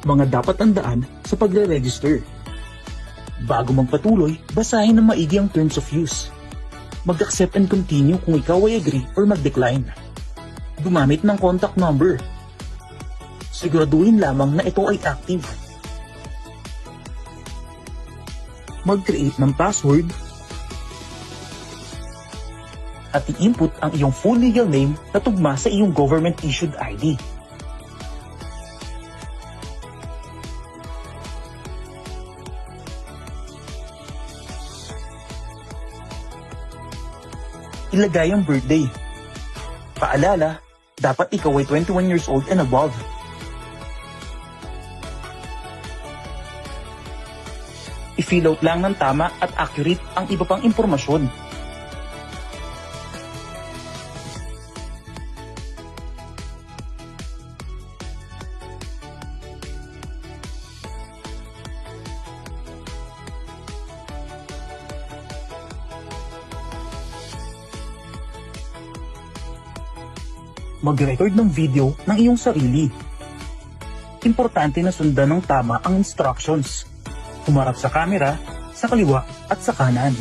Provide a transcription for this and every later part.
Mga dapat tandaan sa pagre-register. Bago magpatuloy, basahin ng maigi ang terms of use. Mag-accept and continue kung ikaw ay agree or mag-decline. Gumamit ng contact number. Siguraduhin lamang na ito ay active. Mag-create ng password. At i-input ang iyong full legal name na tugma sa iyong government-issued ID. Ilagay ang birthday. Paalala, dapat ikaw ay 21 years old and above. I-fill out lang ng tama at accurate ang iba pang impormasyon. Mag-record ng video ng iyong sarili. Importante na sundan ng tama ang instructions. Humarap sa camera, sa kaliwa at sa kanan.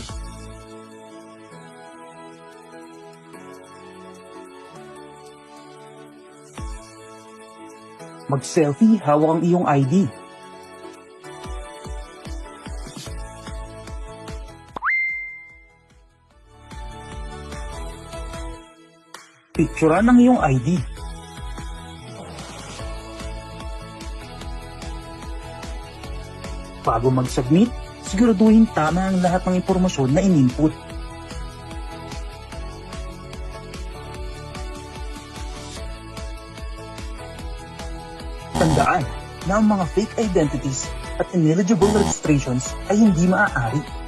Mag-selfie hawak ang iyong ID. Picturean ang iyong ID. Bago mag-submit, siguraduhin tama ang lahat ng impormasyon na in-input. Tandaan na ang mga fake identities at ineligible registrations ay hindi maaari.